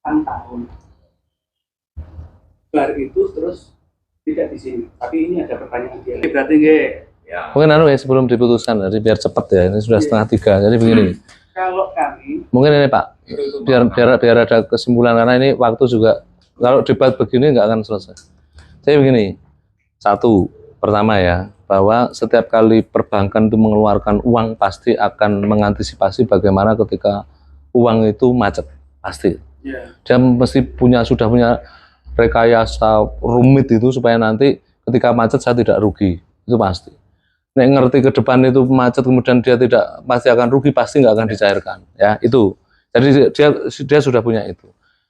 8 tahun. Bar itu terus tidak di sini. Tapi ini ada pertanyaan dia. Berarti ya. Mungkin ya sebelum diputuskan, jadi biar cepat ya. Ini sudah setengah 3. Jadi begini. Kalau kami mungkin ini Pak, biar ada kesimpulan karena ini waktu juga kalau debat begini nggak akan selesai. Jadi begini, satu, pertama ya, bahwa setiap kali perbankan itu mengeluarkan uang pasti akan mengantisipasi bagaimana ketika uang itu macet, pasti. Dia mesti sudah punya rekayasa rumit itu supaya nanti ketika macet saya tidak rugi, itu pasti. Nek ngerti ke depan itu macet kemudian dia tidak pasti akan rugi, pasti nggak akan dicairkan, ya itu. Jadi dia sudah punya itu.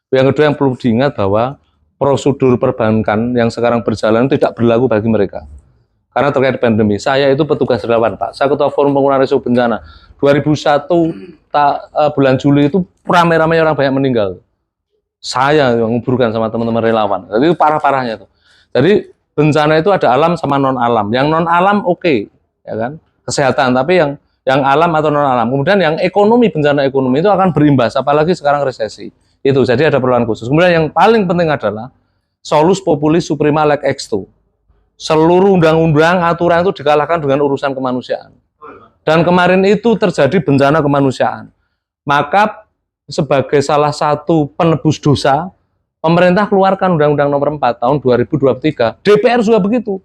Yang kedua yang perlu diingat bahwa prosedur perbankan yang sekarang berjalan tidak berlaku bagi mereka. Karena terkait pandemi, saya itu petugas relawan Pak. Saya ketua forum pengurangan risiko bencana. 2001 bulan Juli itu ramai-ramai orang banyak meninggal. Saya yang menguburkan sama teman-teman relawan. Jadi itu parah-parahnya itu. Jadi bencana itu ada alam sama non alam. Yang non alam oke, ya kan, kesehatan. Tapi yang alam atau non alam. Kemudian yang ekonomi, bencana ekonomi itu akan berimbas. Apalagi sekarang resesi. Itu jadi ada perlakuan khusus. Kemudian yang paling penting adalah solus populis suprema leg exto. Seluruh undang-undang aturan itu dikalahkan dengan urusan kemanusiaan. Dan kemarin itu terjadi bencana kemanusiaan. Maka sebagai salah satu penebus dosa, pemerintah keluarkan Undang-Undang Nomor 4 tahun 2023. DPR juga begitu.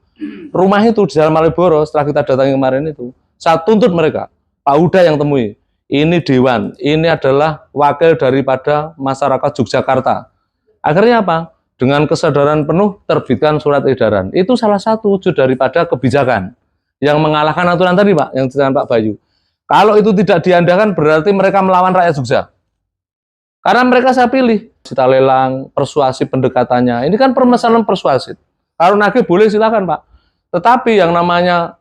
Rumah itu di Jalan Malioboro setelah kita datangi kemarin itu, saya tuntut mereka. Pak Huda yang temui. Ini dewan, ini adalah wakil daripada masyarakat Yogyakarta. Akhirnya apa? Dengan kesadaran penuh terbitkan surat edaran. Itu salah satu wujud daripada kebijakan yang mengalahkan aturan tadi Pak, yang diceritakan Pak Bayu. Kalau itu tidak diandalkan berarti mereka melawan rakyat Jogja. Karena mereka saya pilih. Kita lelang, persuasi pendekatannya. Ini kan permasalahan persuasif. Kalau nagih boleh silakan Pak. Tetapi yang namanya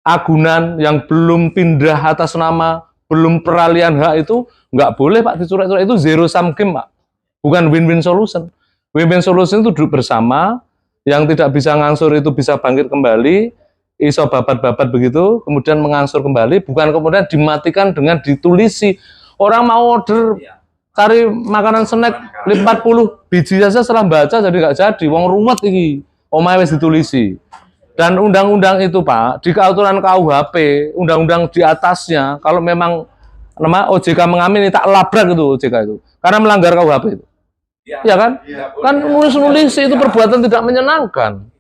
agunan yang belum pindah atas nama, belum peralihan hak itu nggak boleh Pak dicoret-coret. Itu zero sum game Pak, bukan win-win solution. Win-win solution itu duduk bersama, yang tidak bisa ngangsur itu bisa bangkit kembali, iso babat-babat begitu, kemudian mengangsur kembali, bukan kemudian dimatikan dengan ditulisi. Orang mau order cari makanan snack 40 biji saja setelah baca jadi nggak jadi, wong ruwet iki, omahe wis ditulisi. Dan undang-undang itu Pak, di aturan KUHP, undang-undang di atasnya, kalau memang nama OJK mengamini, tak labrak itu OJK itu. Karena melanggar KUHP itu. Ya kan? Ya, kan nulis-nulis itu perbuatan tidak menyenangkan.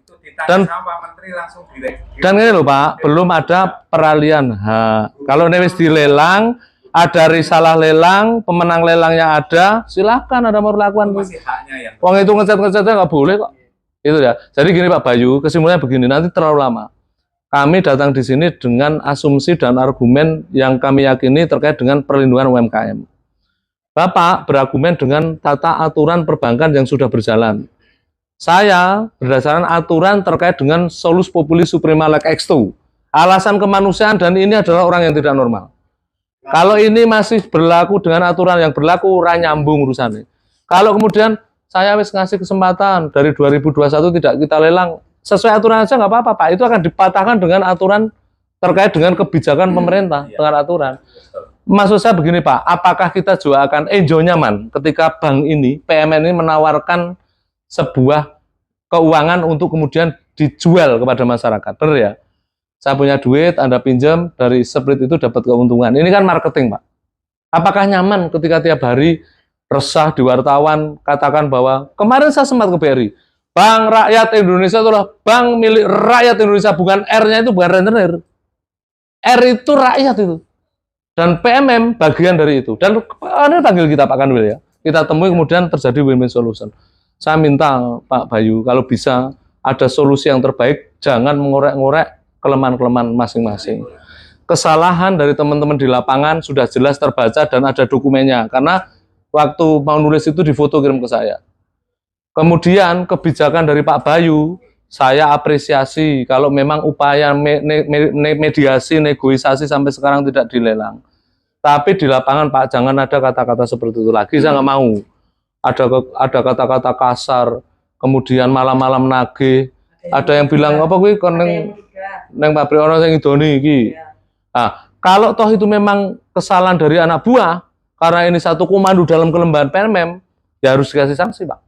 Dan ini loh Pak, belum ada peralihan hak. Kalau ini wis dilelang, ada risalah lelang, pemenang lelangnya ada, silakan ada mau lakukan. Uang itu ngecat-ngecatnya nggak boleh kok. Itu ya. Jadi gini Pak Bayu, kesimpulannya begini, nanti terlalu lama. Kami datang di sini dengan asumsi dan argumen yang kami yakini terkait dengan perlindungan UMKM. Bapak berargumen dengan tata aturan perbankan yang sudah berjalan. Saya berdasarkan aturan terkait dengan solus populis suprema leg exto. Alasan kemanusiaan dan ini adalah orang yang tidak normal. Kalau ini masih berlaku dengan aturan yang berlaku, nyambung urusannya. Kalau kemudian saya wis ngasih kesempatan dari 2021 tidak kita lelang, sesuai aturan aja nggak apa-apa Pak, itu akan dipatahkan dengan aturan terkait dengan kebijakan pemerintah, dengan aturan. Maksud saya begini Pak, apakah kita juga akan enjoy nyaman ketika bank ini, PMN ini menawarkan sebuah keuangan untuk kemudian dijual kepada masyarakat, benar ya? Saya punya duit, Anda pinjam, dari split itu dapat keuntungan. Ini kan marketing Pak. Apakah nyaman ketika tiap hari resah di wartawan katakan bahwa kemarin saya sempat ke BRI, Bank Rakyat Indonesia itulah bank milik rakyat Indonesia, bukan R-nya itu bukan rentenir. R itu rakyat itu. Dan PMM bagian dari itu. Dan ini panggil kita Pak Kanwil ya. Kita temui kemudian terjadi win-win solution. Saya minta Pak Bayu kalau bisa ada solusi yang terbaik, jangan mengorek-ngorek kelemahan-kelemahan masing-masing. Kesalahan dari teman-teman di lapangan sudah jelas terbaca dan ada dokumennya. Karena waktu mau nulis itu difoto kirim ke saya. Kemudian kebijakan dari Pak Bayu, saya apresiasi kalau memang upaya mediasi, negosiasi sampai sekarang tidak dilelang. Tapi di lapangan Pak, jangan ada kata-kata seperti itu lagi, saya nggak mau. Ada kata-kata kasar, kemudian malam-malam nagih, ada yang bilang, apa gue neng pabrik ono sing idoni iki. Nah, kalau toh itu memang kesalahan dari anak buah, karena ini satu komando dalam kelembagaan PMM, ya harus dikasih sanksi, Pak.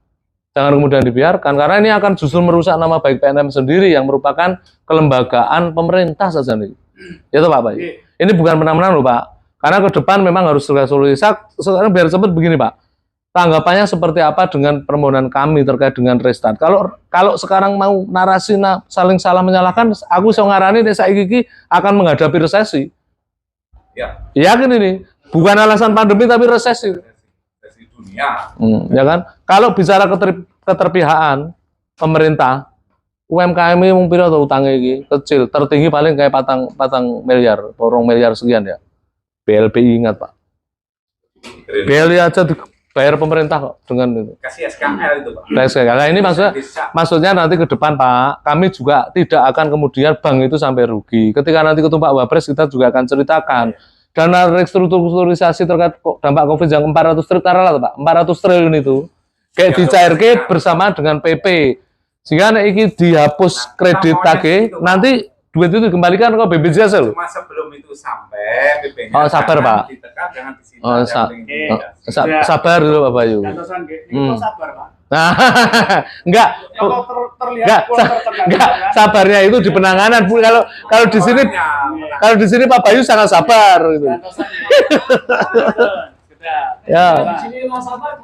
Jangan kemudian dibiarkan, karena ini akan justru merusak nama baik PNM sendiri yang merupakan kelembagaan pemerintah saja nih. Ya toh Pak Bayu. Ini bukan menang-menang loh Pak. Karena ke depan memang harus solusi. Sekarang biar cepat begini Pak. Tanggapannya seperti apa dengan permohonan kami terkait dengan restart? Kalau sekarang mau narasi saling salah menyalahkan, aku so ngarani desa iki akan menghadapi resesi. Ya. Yakin ini bukan alasan pandemi tapi resesi. Resesi dunia. Ya kan? Kalau bicara keterpihakan pemerintah, UMKM ini mung pira tuh utangnya ini kecil, tertinggi paling kayak patang miliar, 4 miliar sekian ya. BLPI ingat Pak. BLPI aja dibayar pemerintah kok dengan itu. Kasih SKL itu Pak. SKL. Nah ini maksudnya nanti ke depan Pak, kami juga tidak akan kemudian bank itu sampai rugi. Ketika nanti ketemu Pak Wapres kita juga akan ceritakan dana restrukturisasi terkait dampak COVID yang 400 triliun lah Pak, 400 triliun itu kayak dicairkan bersama dengan PP. Sehingga ini dihapus kredit tagih, nanti duit itu dikembalikan ke BPJS loh. Cuma sebelum itu sampai PP-nya. Oh, sabar Pak. Ditekan, jangan disita. Sabar dulu Pak Bayu. Sabar Pak. Nah, enggak, sabarnya itu di penanganan. Kalau di sini Pak Bayu sangat sabar gitu. Ya. Di sini mau sabar